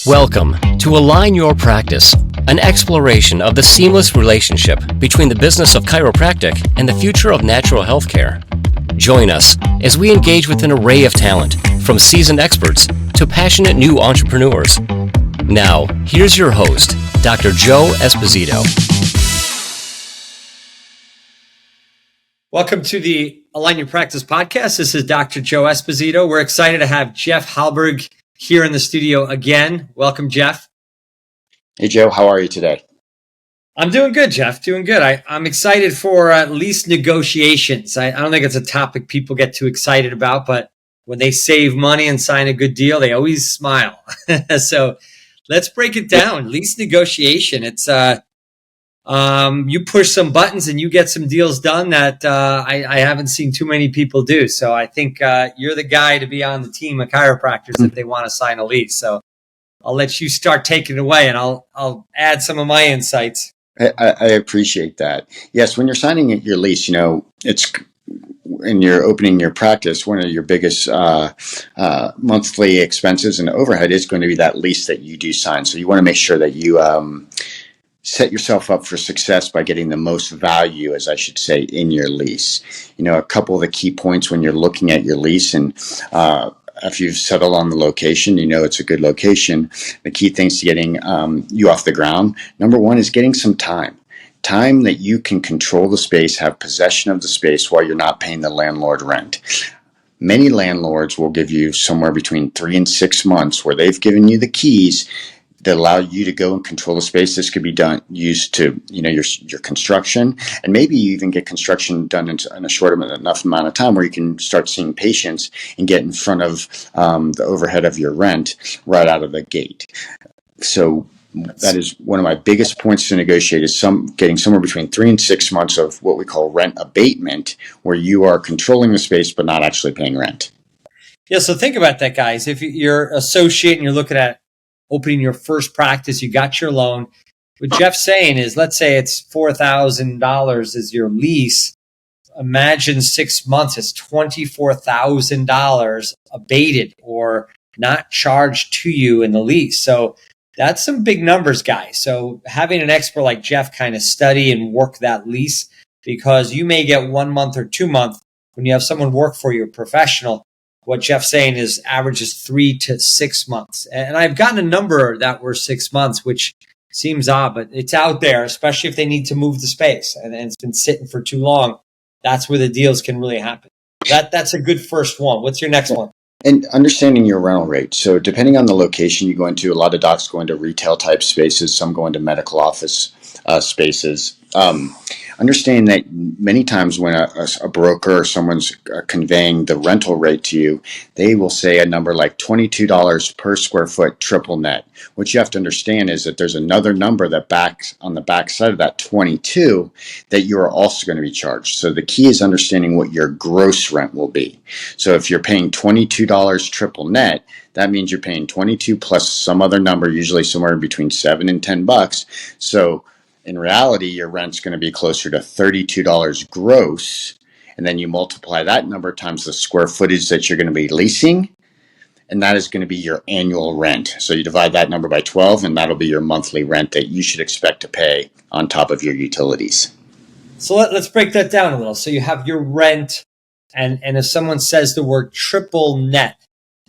Welcome to Align Your Practice, an exploration of the seamless relationship between the business of chiropractic and the future of natural health care. Join us as we engage with an array of talent, from seasoned experts to passionate new entrepreneurs. Now, here's your host, Dr. Joe Esposito. Welcome to the Align Your Practice podcast. This is Dr. Joe Esposito. We're excited to have Jeff Hallberg here in the studio again. Welcome, Jeff. Hey, Joe. How are you today? I'm doing good, Jeff. Doing good. I'm excited for lease negotiations. I don't think it's a topic people get too excited about, but when they save money and sign a good deal, they always smile. So let's break it down. Lease negotiation. It's you push some buttons and you get some deals done that I haven't seen too many people do. So I think you're the guy to be on the team of chiropractors if they want to sign a lease. So I'll let you start taking it away, and I'll add some of my insights. I appreciate that. Yes, when you're signing your lease, it's and you're opening your practice, one of your biggest monthly expenses and overhead is going to be that lease that you do sign. So you want to make sure that you set yourself up for success by getting the most value, as I should say, in your lease. A couple of the key points when you're looking at your lease, and if you've settled on the location, it's a good location. The key things to getting you off the ground, number one, is getting some time that you can control the space, have possession of the space while you're not paying the landlord rent. Many landlords will give you somewhere between 3 and 6 months where they've given you the keys that allow you to go and control the space. This could be used to, your construction, and maybe you even get construction done in a short enough amount of time where you can start seeing patients and get in front of the overhead of your rent right out of the gate. So that is one of my biggest points to negotiate, is getting somewhere between 3 and 6 months of what we call rent abatement, where you are controlling the space but not actually paying rent. Yeah, so think about that, guys. If you're an associate and you're looking at opening your first practice, you got your loan. What Jeff's saying is, let's say it's $4,000 is your lease. Imagine 6 months, it's $24,000 abated or not charged to you in the lease. So that's some big numbers, guys. So having an expert like Jeff kind of study and work that lease, because you may get 1 month or 2 months when you have someone work for you, a professional. What Jeff's saying is averages 3 to 6 months. And I've gotten a number that were 6 months, which seems odd, but it's out there, especially if they need to move the space and it's been sitting for too long. That's where the deals can really happen. That's a good first one. What's your next one? And understanding your rental rate. So depending on the location you go into, a lot of docs go into retail type spaces, some go into medical office spaces. Understand that many times when a broker or someone's conveying the rental rate to you, they will say a number like $22 per square foot triple net. What you have to understand is that there's another number that backs on the back side of that 22 that you are also going to be charged. So the key is understanding what your gross rent will be. So if you're paying $22 triple net, that means you're paying 22 plus some other number, usually somewhere between $7 and $10. So in reality, your rent's going to be closer to $32 gross, and then you multiply that number times the square footage that you're going to be leasing, and that is going to be your annual rent. So you divide that number by 12, and that'll be your monthly rent that you should expect to pay on top of your utilities. So let's break that down a little. So you have your rent, and if someone says the word triple net,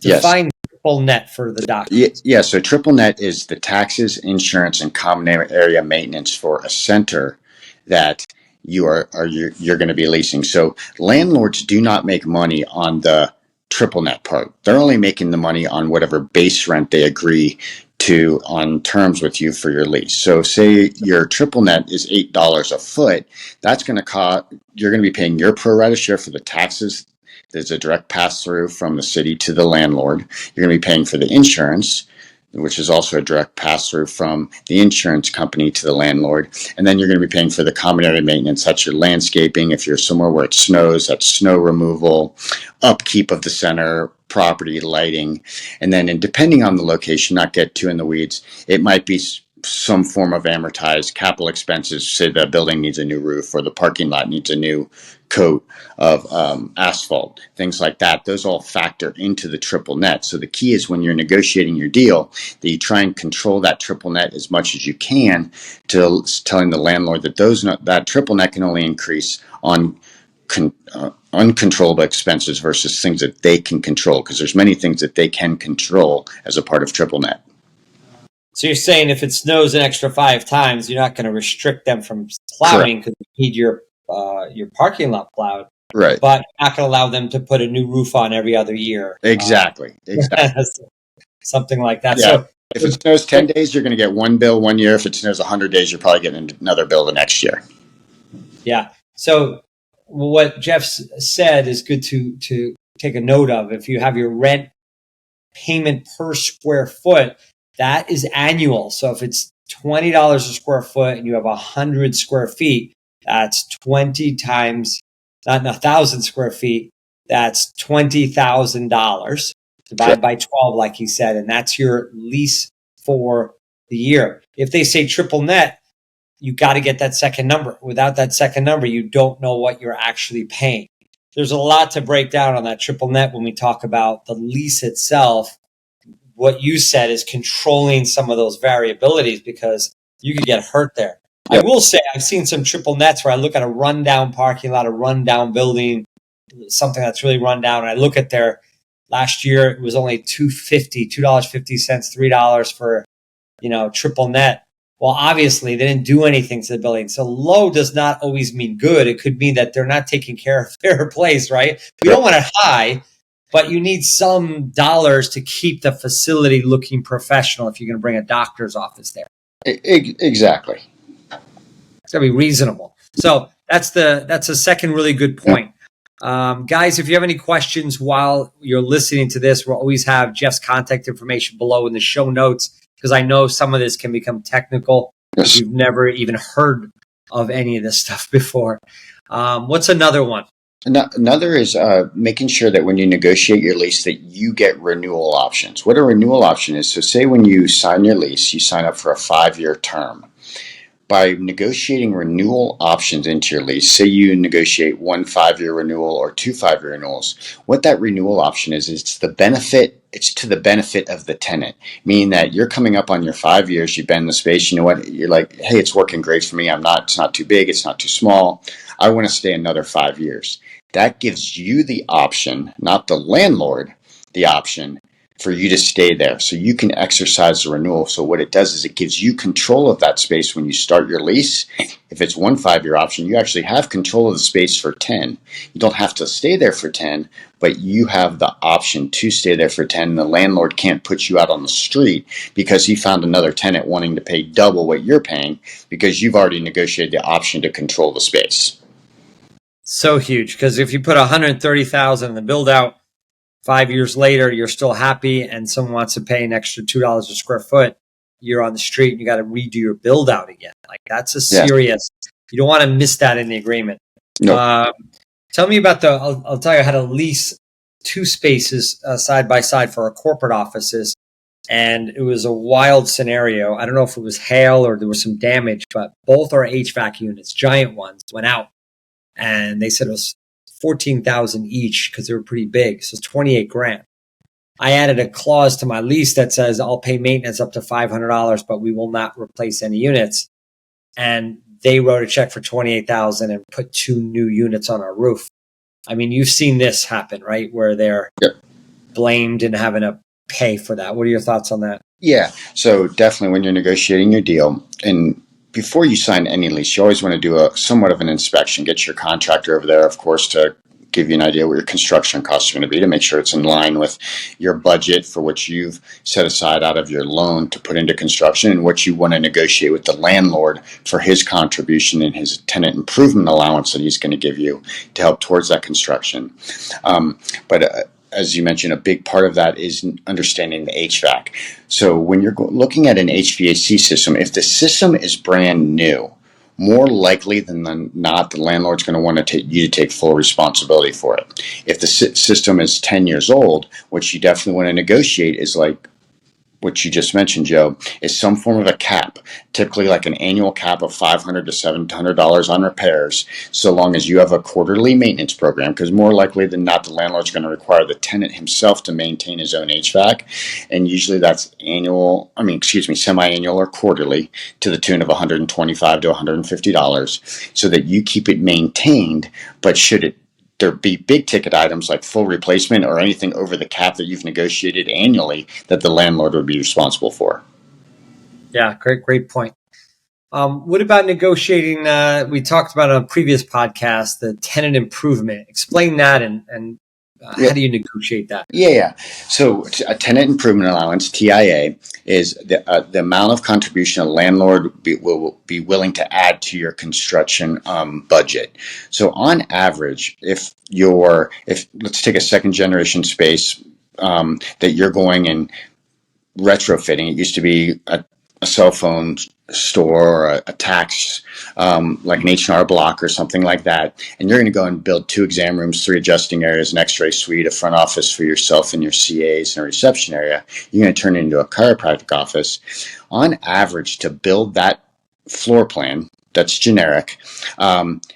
define triple net for the doctor. Yeah, so triple net is the taxes, insurance, and common area maintenance for a center that you're going to be leasing. So landlords do not make money on the triple net part. They're only making the money on whatever base rent they agree to on terms with you for your lease. So say your triple net is $8 a foot, that's going to cost, you're going to be paying your pro rata share for the taxes. There's a direct pass-through from the city to the landlord. You're going to be paying for the insurance, which is also a direct pass-through from the insurance company to the landlord. And then you're going to be paying for the common area maintenance. That's your landscaping. If you're somewhere where it snows, that's snow removal, upkeep of the center, property lighting. And then depending on the location, not get too in the weeds, it might be some form of amortized capital expenses. Say the building needs a new roof or the parking lot needs a new coat of asphalt, things like that. Those all factor into the triple net. So the key is when you're negotiating your deal that you try and control that triple net as much as you can, to telling the landlord that that triple net can only increase on uncontrollable expenses versus things that they can control, because there's many things that they can control as a part of triple net. So you're saying if it snows an extra 5 times, you're not going to restrict them from plowing because you need your parking lot plowed, right? But you're not going to allow them to put a new roof on every other year. Exactly. Something like that. Yeah. So if it snows 10 days, you're going to get one bill one year. If it snows 100 days, you're probably getting another bill the next year. Yeah. So what Jeff said is good to take a note of. If you have your rent payment per square foot, that is annual. So if it's $20 a square foot and you have 100 square feet, that's 20 times, not 1,000 square feet, that's $20,000 divided by 12, like he said, and that's your lease for the year. If they say triple net, you got to get that second number. Without that second number, you don't know what you're actually paying. There's a lot to break down on that triple net when we talk about the lease itself. What you said is controlling some of those variabilities, because you could get hurt there. Yep. I will say I've seen some triple nets where I look at a rundown parking lot, a rundown building, something that's really run down, and I look at their last year, it was only $2.50, $3 for, triple net. Well, obviously, they didn't do anything to the building. So low does not always mean good. It could mean that they're not taking care of their place, right? We don't want it high, but you need some dollars to keep the facility looking professional if you're going to bring a doctor's office there. Exactly. It's got to be reasonable. So that's a second really good point. Guys, if you have any questions while you're listening to this, we'll always have Jeff's contact information below in the show notes, because I know some of this can become technical if you've never even heard of any of this stuff before. What's another one? Another is making sure that when you negotiate your lease that you get renewal options. What a renewal option is, so say when you sign your lease, you sign up for a 5-year term. By negotiating renewal options into your lease, say you negotiate 1 5-year renewal or 2 5-year renewals, what that renewal option is it's to the benefit of the tenant, meaning that you're coming up on your 5 years, you've been in the space, you know what, you're like, hey, it's working great for me, it's not too big, it's not too small, I want to stay another 5 years. That gives you the option, not the landlord, the option for you to stay there so you can exercise the renewal. So what it does is it gives you control of that space when you start your lease. If it's 1 5-year option, you actually have control of the space for 10. You don't have to stay there for 10, but you have the option to stay there for 10. And the landlord can't put you out on the street because he found another tenant wanting to pay double what you're paying, because you've already negotiated the option to control the space. So huge, because if you put $130,000 in the build out, 5 years later, you're still happy, and someone wants to pay an extra $2 a square foot, you're on the street and you got to redo your build out again. Like, that's a serious, you don't want to miss that in the agreement. No. Tell me about I'll tell you how to lease 2 spaces side by side for our corporate offices. And it was a wild scenario. I don't know if it was hail or there was some damage, but both our HVAC units, giant ones, went out. And they said it was $14,000 each because they were pretty big. So it's $28,000. I added a clause to my lease that says I'll pay maintenance up to $500, but we will not replace any units. And they wrote a check for $28,000 and put 2 new units on our roof. I mean, you've seen this happen, right? Where they're blamed and having to pay for that. What are your thoughts on that? Yeah. So definitely when you're negotiating your deal, and before you sign any lease, you always want to do somewhat of an inspection. Get your contractor over there, of course, to give you an idea what your construction costs are going to be, to make sure it's in line with your budget for what you've set aside out of your loan to put into construction, and what you want to negotiate with the landlord for his contribution and his tenant improvement allowance that he's going to give you to help towards that construction. But as you mentioned, a big part of that is understanding the HVAC. So when you're looking at an HVAC system, if the system is brand new, more likely than not, the landlord's going to want you to take full responsibility for it. If the system is 10 years old, what you definitely want to negotiate is like what you just mentioned, Joe, is some form of a cap. typically like an annual cap of $500 to $700 on repairs, so long as you have a quarterly maintenance program, because more likely than not, the landlord's going to require the tenant himself to maintain his own HVAC. And usually that's semi-annual or quarterly to the tune of $125 to $150 so that you keep it maintained. But should there be big ticket items like full replacement or anything over the cap that you've negotiated annually, that the landlord would be responsible for. Yeah, great point. What about negotiating? We talked about on a previous podcast, the tenant improvement. Explain that and how do you negotiate that? Yeah. So a tenant improvement allowance, TIA, is the amount of contribution a landlord will be willing to add to your construction budget. So on average, if let's take a second generation space that you're going and retrofitting, it used to be a cell phone store or a tax, like an H&R Block or something like that, and you're going to go and build 2 exam rooms, 3 adjusting areas, an x-ray suite, a front office for yourself and your CAs, and a reception area, you're going to turn it into a chiropractic office. On average, to build that floor plan that's generic,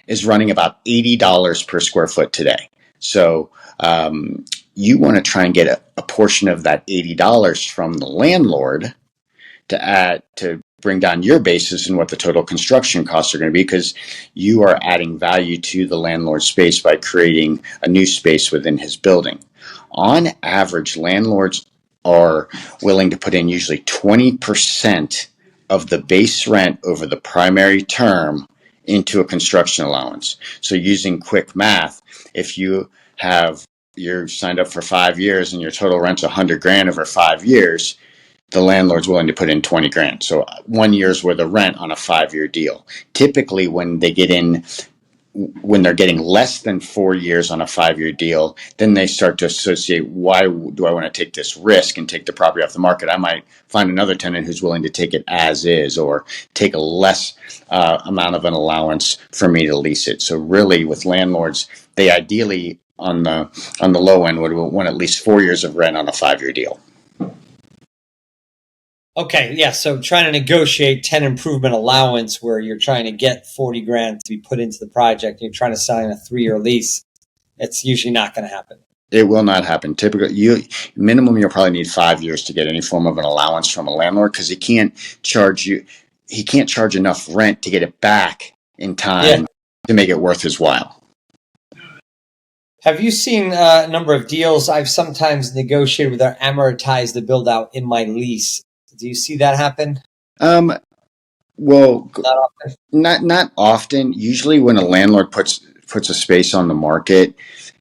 is running about $80 per square foot today. So you want to try and get a portion of that $80 from the landlord to bring down your basis and what the total construction costs are going to be, because you are adding value to the landlord's space by creating a new space within his building. On average, landlords are willing to put in usually 20% of the base rent over the primary term into a construction allowance. So using quick math, if you're signed up for 5 years and your total rent's $100,000 over 5 years, the landlord's willing to put in $20,000. So 1 year's worth of rent on a 5-year deal. Typically, when they're getting less than 4 years on a 5-year deal, then they start to associate, why do I want to take this risk and take the property off the market? I might find another tenant who's willing to take it as is, or take a less amount of an allowance for me to lease it. So really, with landlords, they ideally on the low end would want at least 4 years of rent on a 5-year deal. Okay, yeah. So trying to negotiate tenant improvement allowance where you're trying to get $40,000 to be put into the project, and you're trying to sign a 3-year lease, it's usually not going to happen. It will not happen. Typically, you'll probably need 5 years to get any form of an allowance from a landlord, because he can't charge enough rent to get it back in time to make it worth his while. Have you seen a number of deals? I've sometimes negotiated with or amortized the build out in my lease. Do you see that happen? Well, not often. Usually when a landlord puts a space on the market,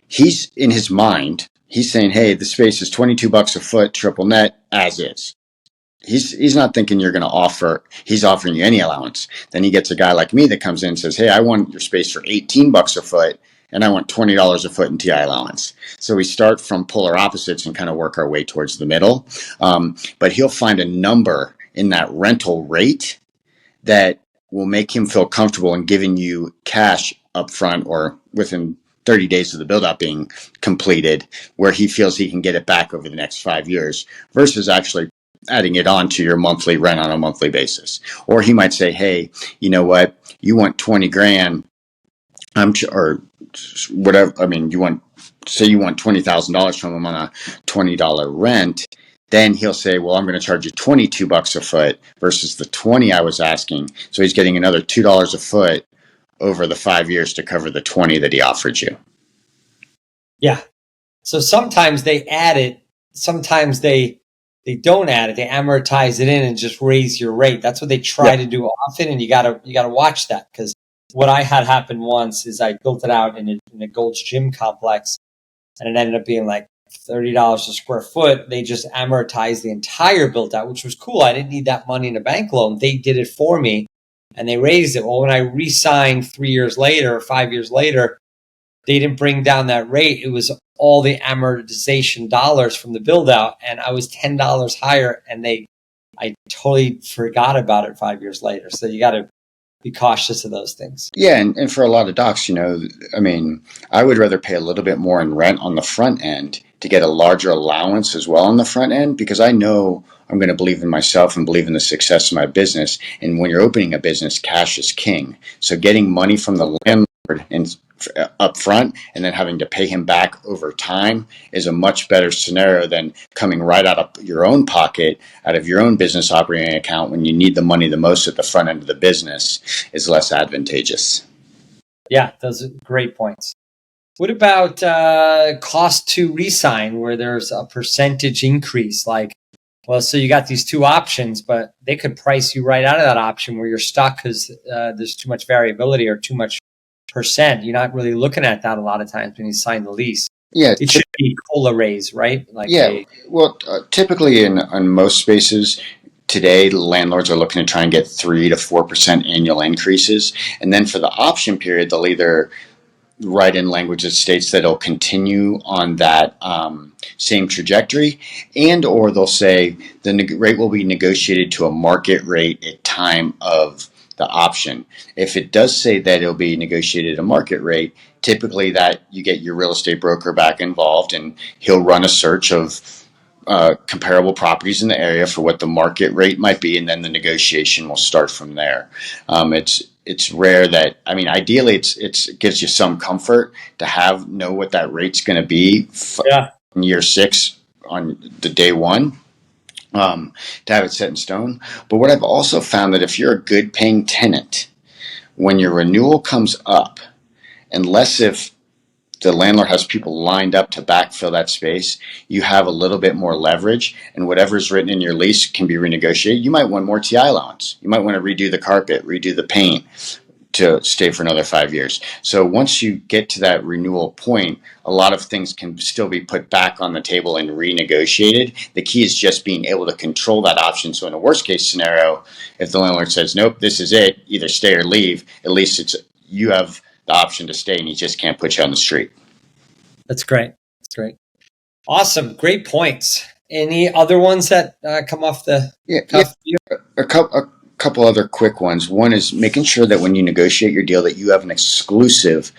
he's in his mind, he's saying, hey, the space is $22 a foot, triple net, as is. He's not thinking he's offering you any allowance. Then he gets a guy like me that comes in and says, hey, I want your space for $18 a foot, and I want $20 a foot in TI allowance. So we start from polar opposites and kind of work our way towards the middle. But he'll find a number in that rental rate that will make him feel comfortable in giving you cash up front or within 30 days of the build out being completed, where he feels he can get it back over the next 5 years, versus actually adding it on to your monthly rent on a monthly basis. Or he might say, hey, you know what, you want $20,000, or whatever. I mean, you want $20,000 from him on a $20 rent. Then he'll say, well, I'm going to charge you $22 a foot versus the 20 I was asking. So he's getting another $2 a foot over the 5 years to cover the 20 that he offered you. Yeah. So sometimes they add it. Sometimes they don't add it. They amortize it in and just raise your rate. That's what they try to do often. And you gotta watch that, because what I had happen once is I built it out in a Gold's Gym complex, and it ended up being like $30 a square foot. They just amortized the entire build out, which was cool. I didn't need that money in a bank loan. They did it for me, and they raised it. Well, when I re-signed 3 years later or 5 years later, they didn't bring down that rate. It was all the amortization dollars from the build out, and I was $10 higher, and I totally forgot about it 5 years later. So you got to be cautious of those things. Yeah, and for a lot of docs, I mean, I would rather pay a little bit more in rent on the front end to get a larger allowance as well on the front end, because I know I'm going to believe in myself and believe in the success of my business. And when you're opening a business, cash is king. So getting money from the landlord and up front and then having to pay him back over time is a much better scenario than coming right out of your own pocket, out of your own business operating account when you need the money the most at the front end of the business is less advantageous. Yeah, those are great points. What about cost to re-sign, where there's a percentage increase? Like, well, so you got these two options, but they could price you right out of that option where you're stuck because there's too much variability or too much percent. You're not really looking at that a lot of times when you sign the lease. Yeah, It should be COLA raise, right? Like typically in most spaces today, landlords are looking to try and get 3 to 4% annual increases, and then for the option period, they'll either write in language that states that it'll continue on that same trajectory, and or they'll say the rate will be negotiated to a market rate at time of the option. If it does say that it'll be negotiated at a market rate, typically that you get your real estate broker back involved and he'll run a search of comparable properties in the area for what the market rate might be, and then the negotiation will start from there. It's rare that, I mean, ideally it gives you some comfort to know what that rate's going to be in year 6 on the day one, to have it set in stone. But what I've also found that if you're a good paying tenant, when your renewal comes up, unless if the landlord has people lined up to backfill that space, you have a little bit more leverage, and whatever's written in your lease can be renegotiated. You might want more TI allowance. You might want to redo the carpet, redo the paint to stay for another 5 years. So once you get to that renewal point, a lot of things can still be put back on the table and renegotiated. The key is just being able to control that option. So in a worst case scenario, if the landlord says, nope, this is it, either stay or leave, at least you have the option to stay and he just can't put you on the street. That's great. That's great. Awesome. Great points. Any other ones that come off the cuff? A couple other quick ones. One is making sure that when you negotiate your deal that you have an exclusive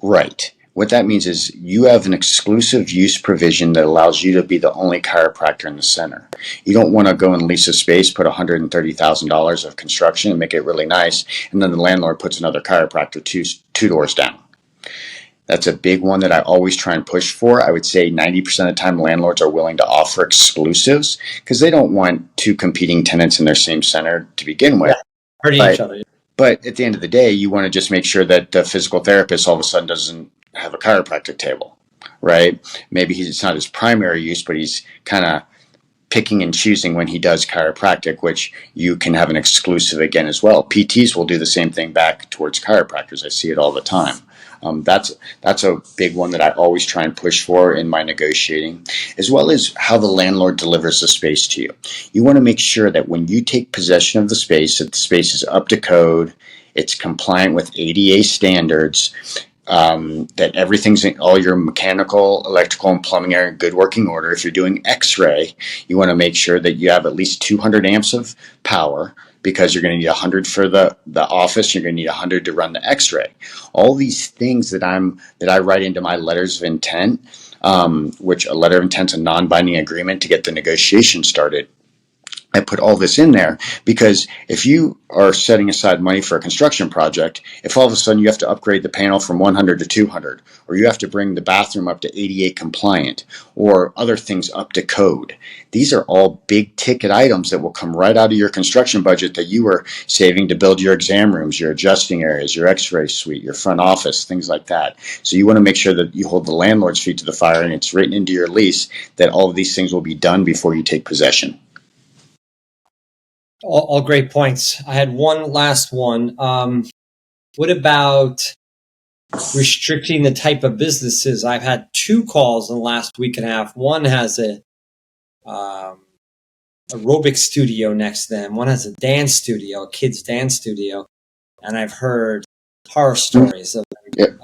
right. What that means is you have an exclusive use provision that allows you to be the only chiropractor in the center. You don't want to go and lease a space, put $130,000 of construction and make it really nice, and then the landlord puts another chiropractor two doors down. That's a big one that I always try and push for. I would say 90% of the time landlords are willing to offer exclusives because they don't want two competing tenants in their same center to begin with. Yeah, hurting each other. But at the end of the day, you want to just make sure that the physical therapist all of a sudden doesn't have a chiropractic table, right? Maybe it's not his primary use, but he's kind of picking and choosing when he does chiropractic, which you can have an exclusive again as well. PTs will do the same thing back towards chiropractors. I see it all the time. That's a big one that I always try and push for in my negotiating, as well as how the landlord delivers the space to you. You want to make sure that when you take possession of the space, that the space is up to code, it's compliant with ADA standards, that everything's in all your mechanical, electrical, and plumbing are in good working order. If you're doing X-ray, you want to make sure that you have at least 200 amps of power, because you're going to need 100 for the office. You're going to need 100 to run the X-ray. All these things that I write into my letters of intent, which a letter of intent is a non-binding agreement to get the negotiation started. I put all this in there because if you are setting aside money for a construction project, if all of a sudden you have to upgrade the panel from 100 to 200, or you have to bring the bathroom up to 88 compliant, or other things up to code, these are all big ticket items that will come right out of your construction budget that you were saving to build your exam rooms, your adjusting areas, your X-ray suite, your front office, things like that. So you want to make sure that you hold the landlord's feet to the fire and it's written into your lease that all of these things will be done before you take possession. All great points. I had one last one. What about restricting the type of businesses? I've had 2 calls in the last week and a half. One has a aerobic studio next to them. One has a dance studio, a kids dance studio. And I've heard horror stories of them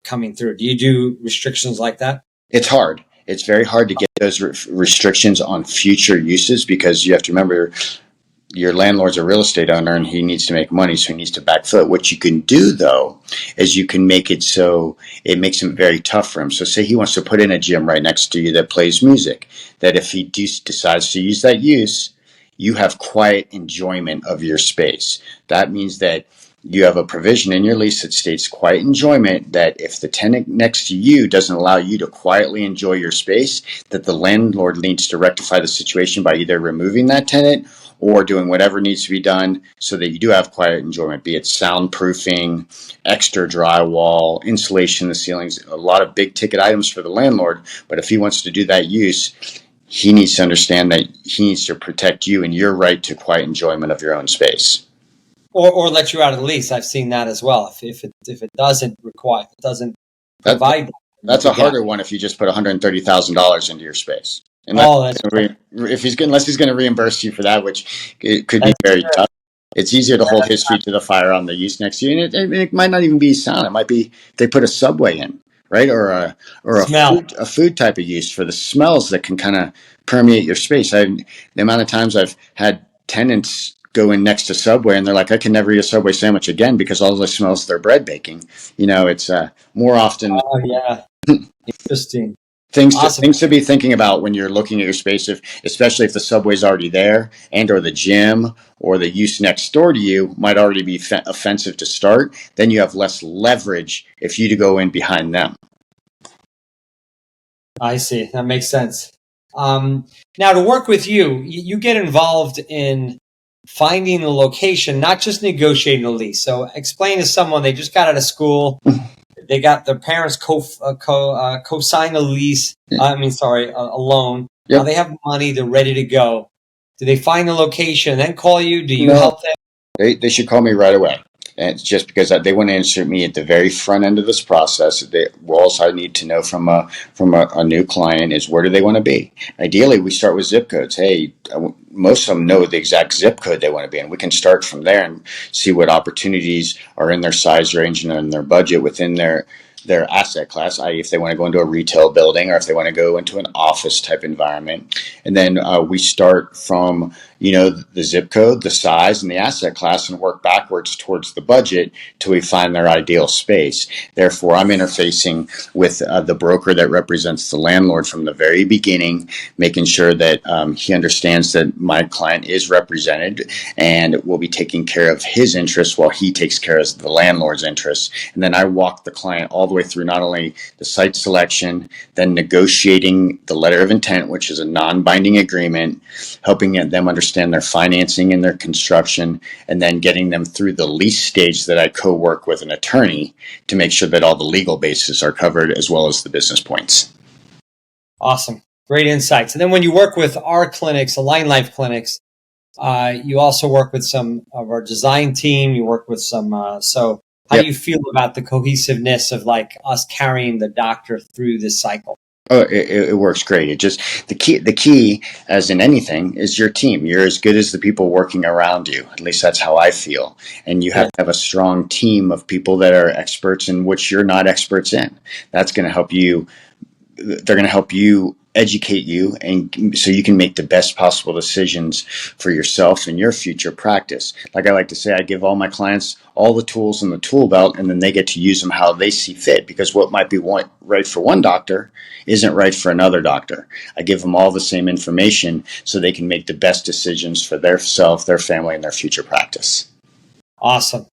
coming through. Do you do restrictions like that? It's hard. It's very hard to get those restrictions on future uses because you have to remember your landlord's a real estate owner and he needs to make money, so he needs to backfill it. What you can do, though, is you can make it so it makes it very tough for him. So say he wants to put in a gym right next to you that plays music, that if he decides to use that use, you have quiet enjoyment of your space. That means that you have a provision in your lease that states quiet enjoyment, that if the tenant next to you doesn't allow you to quietly enjoy your space, that the landlord needs to rectify the situation by either removing that tenant or doing whatever needs to be done so that you do have quiet enjoyment, be it soundproofing, extra drywall, insulation in the ceilings, a lot of big ticket items for the landlord. But if he wants to do that use, he needs to understand that he needs to protect you and your right to quiet enjoyment of your own space. Or let you out of the lease. I've seen that as well. If it doesn't require, it doesn't provide that. That's a harder one if you just put $130,000 into your space. And unless he's going to reimburse you for that, which it could be very tough. It's easier to hold his feet to the fire on the use next to you, and it might not even be sound. It might be they put a subway in, right, or a food type of use for the smells that can kind of permeate your space. The amount of times I've had tenants go in next to Subway and they're like, I can never eat a Subway sandwich again because all the smells their bread baking. It's more often. Oh yeah, interesting. Things to be thinking about when you're looking at your space, especially if the Subway's already there, and or the gym or the use next door to you might already be offensive to start. Then you have less leverage if you to go in behind them. I see. That makes sense. Now, to work with you get involved in finding the location, not just negotiating a lease. So explain to someone they just got out of school. They got their parents co-sign a lease. A loan. Yep. Now they have money. They're ready to go. Do they find the location and then call you? Do you help them? They should call me right away. And it's just because they want to insert me at the very front end of this process. Also, I need to know from a new client is where do they want to be. Ideally, we start with zip codes. Hey, most of them know the exact zip code they want to be in. We can start from there and see what opportunities are in their size range and in their budget within their asset class, i.e. if they want to go into a retail building or if they want to go into an office type environment. And then we start from, the zip code, the size, and the asset class and work backwards towards the budget till we find their ideal space. Therefore, I'm interfacing with the broker that represents the landlord from the very beginning, making sure that he understands that my client is represented and will be taking care of his interests while he takes care of the landlord's interests. And then I walk the client all the way through not only the site selection, then negotiating the letter of intent, which is a non-binding agreement, helping them understand their financing and their construction, and then getting them through the lease stage that I co-work with an attorney to make sure that all the legal bases are covered as well as the business points. Awesome. Great insights. And then when you work with our clinics, Align Life clinics, you also work with some of our design team. You work with some, How do you feel about the cohesiveness of like us carrying the doctor through this cycle? Oh, it works great. It just the key, as in anything, is your team. You're as good as the people working around you. At least that's how I feel. And you have to have a strong team of people that are experts in which you're not experts in. That's going to help you. They're going to help you educate you, and so you can make the best possible decisions for yourself and your future practice. Like I like to say, I give all my clients all the tools in the tool belt, and then they get to use them how they see fit, because what might be right for one doctor isn't right for another doctor. I give them all the same information so they can make the best decisions for their self, their family, and their future practice. Awesome.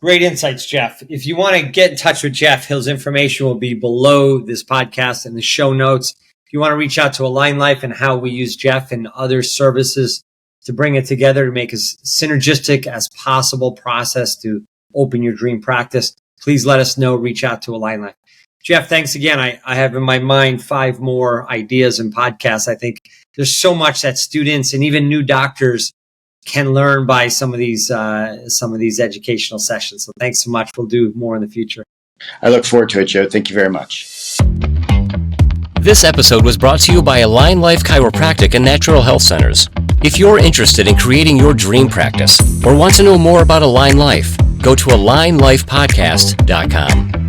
Great insights, Jeff. If you want to get in touch with Jeff, his information will be below this podcast in the show notes. If you want to reach out to Align Life and how we use Jeff and other services to bring it together to make as synergistic as possible process to open your dream practice, please let us know. Reach out to Align Life. Jeff, thanks again. I have in my mind 5 more ideas and podcasts. I think there's so much that students and even new doctors can learn by some of these educational sessions. So thanks so much. We'll do more in the future. I look forward to it, Joe. Thank you very much. This episode was brought to you by Align Life Chiropractic and Natural Health Centers. If you're interested in creating your dream practice or want to know more about Align Life, go to alignlifepodcast.com.